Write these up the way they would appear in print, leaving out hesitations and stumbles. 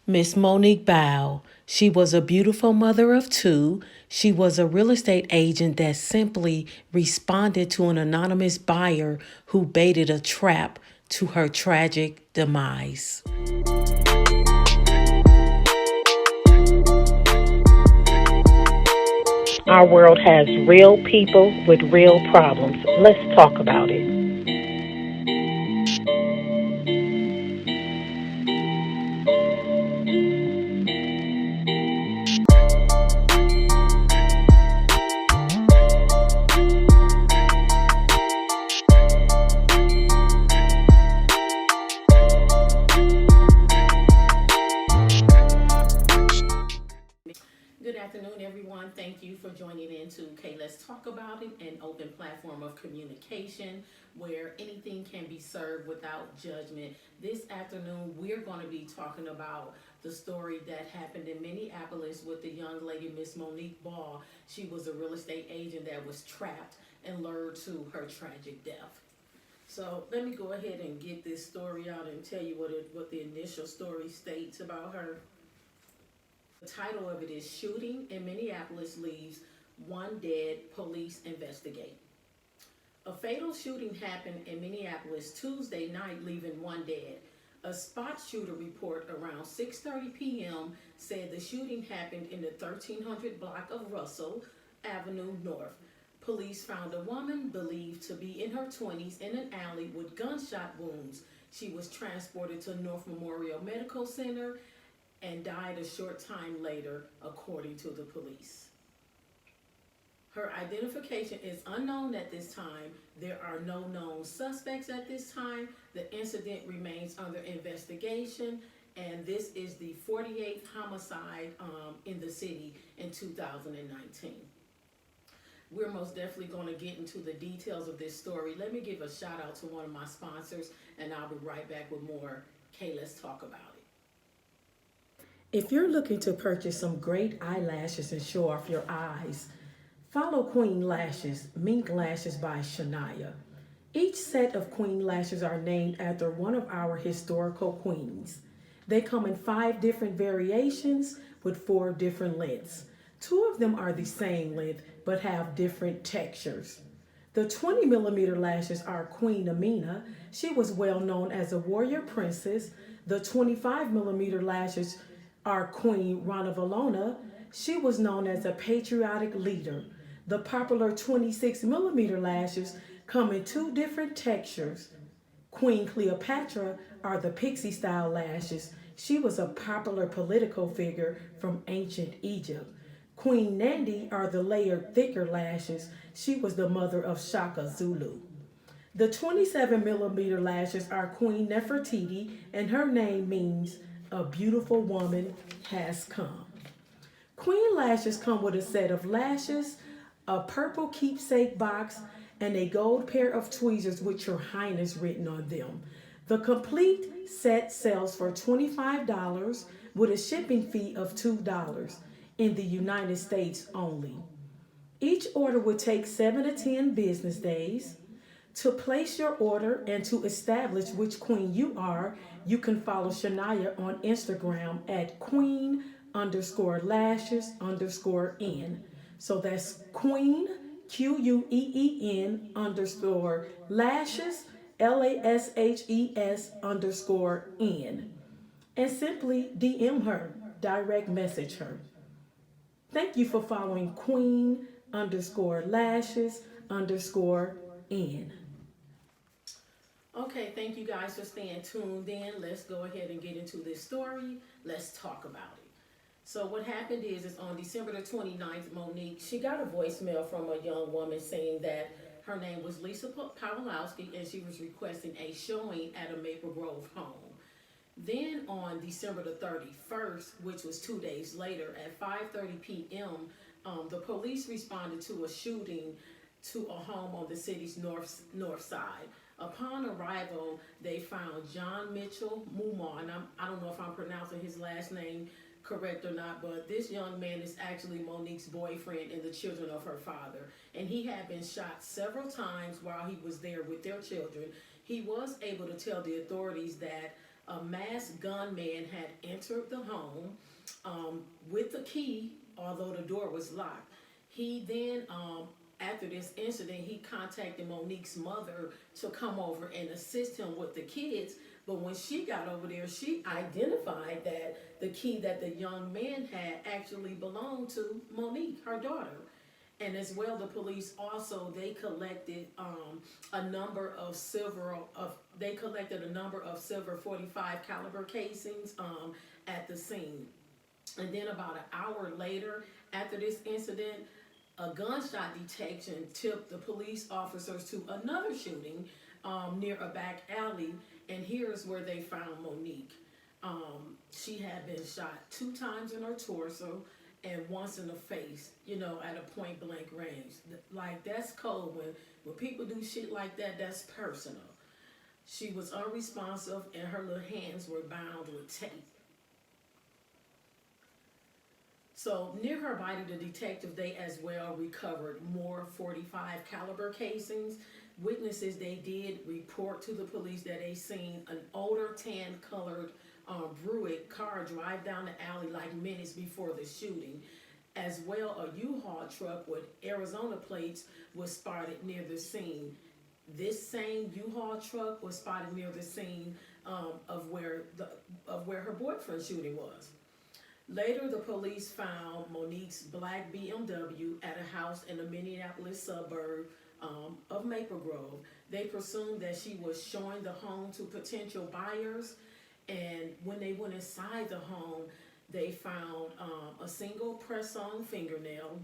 Miss Monique Baugh. She was a beautiful mother of two. She was a real estate agent that simply responded to an anonymous buyer who baited a trap to her tragic demise. Our world has real people with real problems. Let's talk about it. Good afternoon, everyone. Thank you for joining in to Let's Talk About It, an open platform of communication where anything can be served without judgment. This afternoon, we're going to be talking about the story that happened in Minneapolis with the young lady, Miss Monique Baugh. She was a real estate agent that was trapped and lured to her tragic death. So let me go ahead and get this story out and tell you what the initial story states about her. The title of it is Shooting in Minneapolis Leaves One Dead, Police Investigate. A fatal shooting happened in Minneapolis Tuesday night, leaving one dead. A spot shooter report around 6:30 p.m. said the shooting happened in the 1300 block of Russell Avenue North. Police found a woman believed to be in her 20s in an alley with gunshot wounds. She was transported to North Memorial Medical Center and died a short time later, according to the police. Her identification is unknown at this time. There are no known suspects at this time. The incident remains under investigation, and this is the 48th homicide in the city in 2019. We're most definitely going to get into the details of this story. Let me give a shout out to one of my sponsors, and I'll be right back with more Let's Talk About It. If you're looking to purchase some great eyelashes and show off your eyes, follow Queen Lashes, Mink Lashes by Shania. Each set of Queen Lashes are named after one of our historical queens. They come in 5 different variations with 4 different lengths. 2 of them are the same length but have different textures. The 20 millimeter lashes are Queen Amina. She was well known as a warrior princess. The 25 millimeter lashes are Queen Ranavalona. She was known as a patriotic leader. The popular 26 millimeter lashes come in 2 different textures. Queen Cleopatra are the pixie style lashes. She was a popular political figure from ancient Egypt. Queen Nandi are the layered thicker lashes. She was the mother of Shaka Zulu. The 27 millimeter lashes are Queen Nefertiti, and her name means a beautiful woman has come. Queen lashes come with a set of lashes, a purple keepsake box, and a gold pair of tweezers with Your Highness written on them. The complete set sells for $25 with a shipping fee of $2 in the United States only. Each order would take 7 to 10 business days. To place your order and to establish which queen you are, you can follow Shania on Instagram at queen underscore lashes underscore n. So that's queen, QUEEN underscore lashes, LASHES underscore n. And simply DM her, direct message her. Thank you for following queen underscore lashes underscore n. Okay, thank you guys for staying tuned in. Let's go ahead and get into this story. Let's talk about it. So what happened is on December the 29th, Monique, she got a voicemail from a young woman saying that her name was Lisa Pawlowski and she was requesting a showing at a Maple Grove home. Then on December the 31st, which was 2 days later at 5:30 p.m., the police responded to a shooting to a home on the city's north side. Upon arrival, they found John Mitchell Mumar, and I don't know if I'm pronouncing his last name correct or not, but this young man is actually Monique's boyfriend and the children of her father. And he had been shot several times while he was there with their children. He was able to tell the authorities that a masked gunman had entered the home with the key, although the door was locked. He then, after this incident, he contacted Monique's mother to come over and assist him with the kids. But when she got over there, she identified that the key that the young man had actually belonged to Monique, her daughter. And as well, the police also they collected a number of silver .45 caliber casings at the scene. And then about an hour later, after this incident, a gunshot detection tipped the police officers to another shooting near a back alley, and here's where they found Monique. She had been shot 2 times in her torso and once in the face, at a point blank range. Like, that's cold. When people do shit like that, that's personal. She was unresponsive and her little hands were bound with tape. So near her body, the detective, they as well recovered more .45 caliber casings. Witnesses, they did report to the police that they seen an older tan colored Buick car drive down the alley like minutes before the shooting. As well, a U-Haul truck with Arizona plates was spotted near the scene. This same U-Haul truck was spotted near the scene of where her boyfriend's shooting was. Later, the police found Monique's black BMW at a house in the Minneapolis suburb of Maple Grove. They presumed that she was showing the home to potential buyers, and when they went inside the home, they found a single press-on fingernail.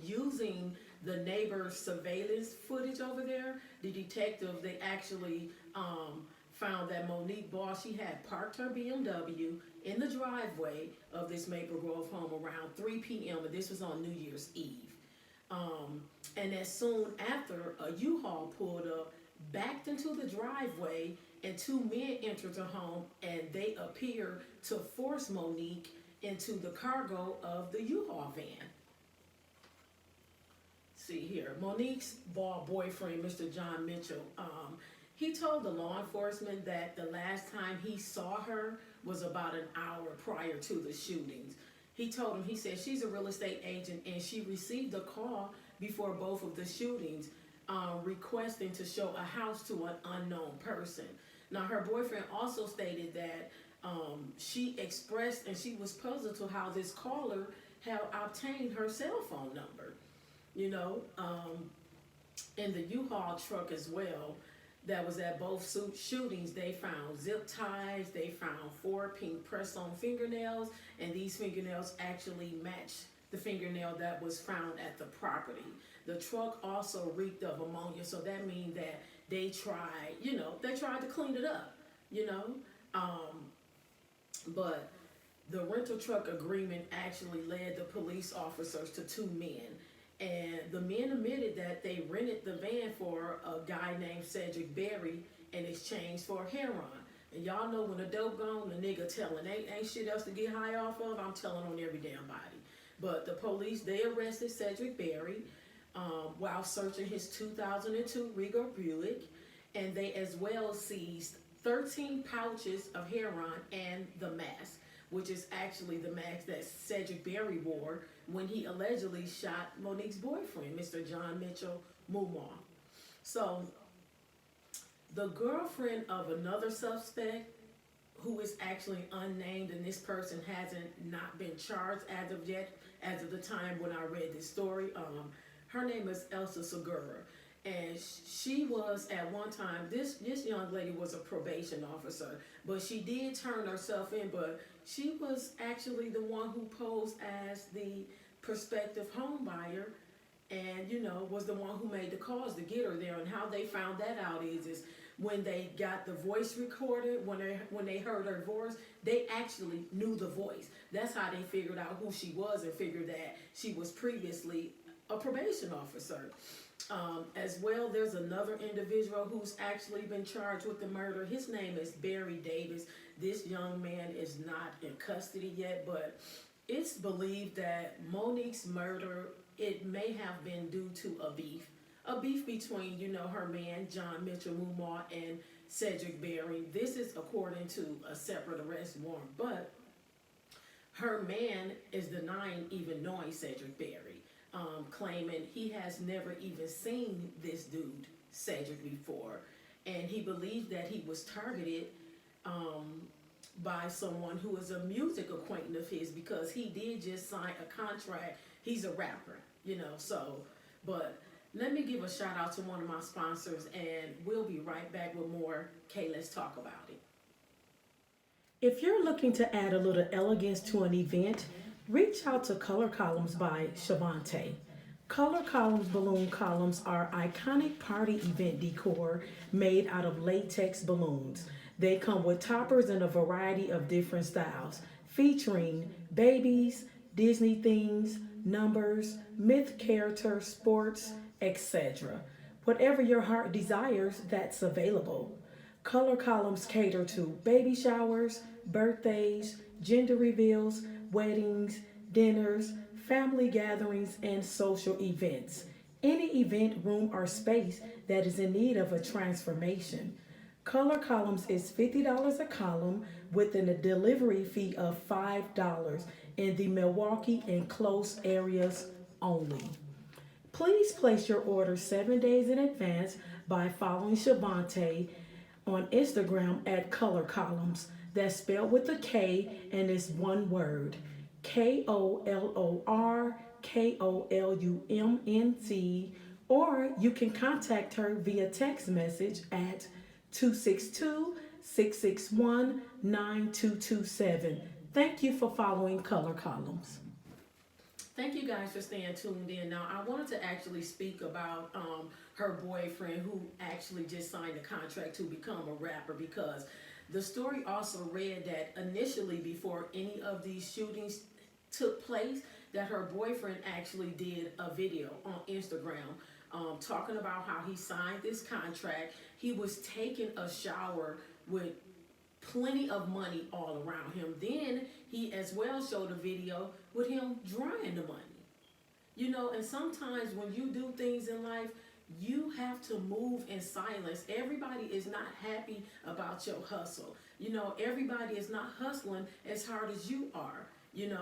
Using the neighbor's surveillance footage over there, the detective, they actually found that Monique Baugh, she had parked her BMW in the driveway of this Maple Grove home around 3 p.m. and this was on New Year's Eve. And as soon after, a U-Haul pulled up, backed into the driveway, and 2 men entered the home, and they appeared to force Monique into the cargo of the U-Haul van. See here, Monique's Baugh boyfriend, Mr. John Mitchell, he told the law enforcement that the last time he saw her was about an hour prior to the shootings. He told him, he said, she's a real estate agent and she received a call before both of the shootings requesting to show a house to an unknown person. Now, her boyfriend also stated that she expressed and she was puzzled to how this caller had obtained her cell phone number. In the U-Haul truck as well, that was at both shootings, they found zip ties, they found 4 pink press-on fingernails, and these fingernails actually matched the fingernail that was found at the property. The truck also reeked of ammonia, so that means that they tried to clean it up, but the rental truck agreement actually led the police officers to 2 men. And the men admitted that they rented the van for a guy named Cedric Berry in exchange for heroin. And y'all know when the dope gone, the nigga telling, ain't shit else to get high off of, I'm telling on every damn body. But the police, they arrested Cedric Berry while searching his 2002 Regal Buick. And they as well seized 13 pouches of heroin and the mask, which is actually the mask that Cedric Berry wore when he allegedly shot Monique's boyfriend, Mr. John Mitchell Mumar. So, the girlfriend of another suspect, who is actually unnamed, and this person hasn't not been charged as of yet, as of the time when I read this story, her name is Elsa Segura. And she was at one time, this young lady was a probation officer, but she did turn herself in, but she was actually the one who posed as the prospective home buyer and, was the one who made the calls to get her there. And how they found that out is when they got the voice recorded, when they heard her voice, they actually knew the voice. That's how they figured out who she was and figured that she was previously a probation officer. As well, there's another individual who's actually been charged with the murder. His name is Barry Davis. This young man is not in custody yet, but it's believed that Monique's murder, it may have been due to a beef between, her man, John Mitchell Mumar, and Cedric Berry. This is according to a separate arrest warrant, but her man is denying even knowing Cedric Berry, claiming he has never even seen this dude, Cedric, before. And he believes that he was targeted by someone who is a music acquaintance of his, because he did just sign a contract. He's a rapper, but let me give a shout out to one of my sponsors, and we'll be right back with more Let's Talk About It. If you're looking to add a little elegance to an event, reach out to Color Columns by Shavante. Color Columns balloon columns are iconic party event decor made out of latex balloons. They come with toppers in a variety of different styles, featuring babies, Disney themes, numbers, myth characters, sports, etc. Whatever your heart desires, that's available. Color Columns cater to baby showers, birthdays, gender reveals, weddings, dinners, family gatherings, and social events. Any event, room, or space that is in need of a transformation. Color Columns is $50 a column with a delivery fee of $5 in the Milwaukee and close areas only. Please place your order 7 days in advance by following Shavante on Instagram at Color Columns. That's spelled with a K and it's one word. KOLORKOLUMNT, or you can contact her via text message at 262-661-9227. Thank you for following Color Columns. Thank you guys for staying tuned in. Now, I wanted to actually speak about her boyfriend, who actually just signed a contract to become a rapper, because the story also read that initially, before any of these shootings took place, that her boyfriend actually did a video on Instagram talking about how he signed this contract. He was taking a shower with plenty of money all around him. Then he as well showed a video with him drying the money. And sometimes when you do things in life, you have to move in silence. Everybody is not happy about your hustle. Everybody is not hustling as hard as you are.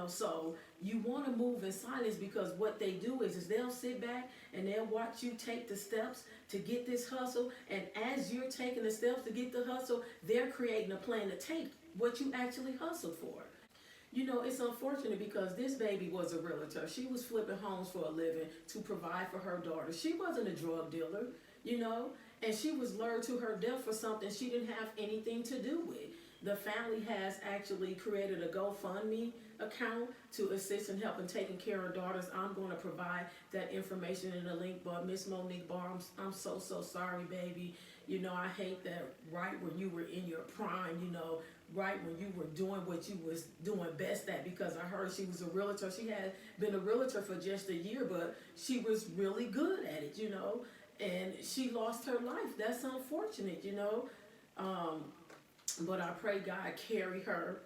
So you want to move in silence, because what they do is they'll sit back and they'll watch you take the steps to get this hustle. And as you're taking the steps to get the hustle, they're creating a plan to take what you actually hustled for. It's unfortunate, because this baby was a realtor. She was flipping homes for a living to provide for her daughter. She wasn't a drug dealer, and she was lured to her death for something she didn't have anything to do with. The family has actually created a GoFundMe account to assist in helping taking care of daughters. I'm going to provide that information in the link, but Miss Monique Baugh, I'm so sorry, baby. I hate that right when you were in your prime, right when you were doing what you was doing best at, because I heard she was a realtor. She had been a realtor for just a year, but she was really good at it, and she lost her life. That's unfortunate, but I pray God carry her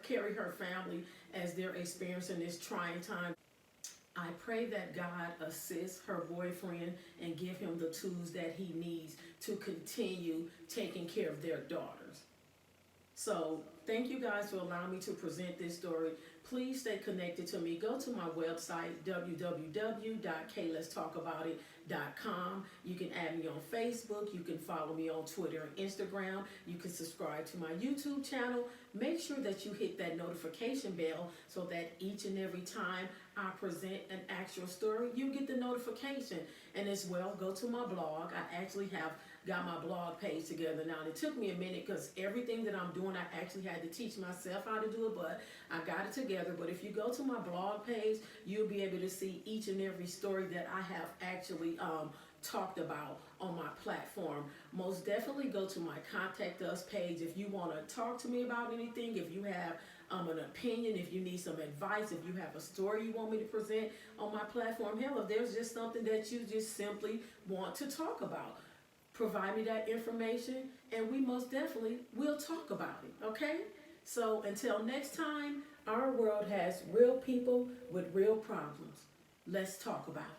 family as they're experiencing this trying time. I pray that God assists her boyfriend and give him the tools that he needs to continue taking care of their daughters. So thank you guys for allowing me to present this story. Please stay connected to me. Go to my website, www.KLetsTalkAboutIt.com. You can add me on Facebook. You can follow me on Twitter and Instagram. You can subscribe to my YouTube channel. Make sure that you hit that notification bell so that each and every time I present an actual story, you get the notification. And as well, go to my blog. I actually have got my blog page together now. And it took me a minute, because everything that I'm doing, I actually had to teach myself how to do it, but I got it together. But if you go to my blog page, you'll be able to see each and every story that I have actually talked about on my platform. Most definitely go to my Contact Us page if you want to talk to me about anything, if you have an opinion, if you need some advice, if you have a story you want me to present on my platform. Hell, if there's just something that you just simply want to talk about, provide me that information, and we most definitely will talk about it, okay? So until next time, our world has real people with real problems. Let's talk about it.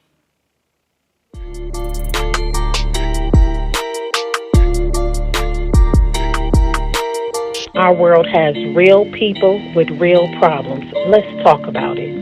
Our world has real people with real problems. Let's talk about it.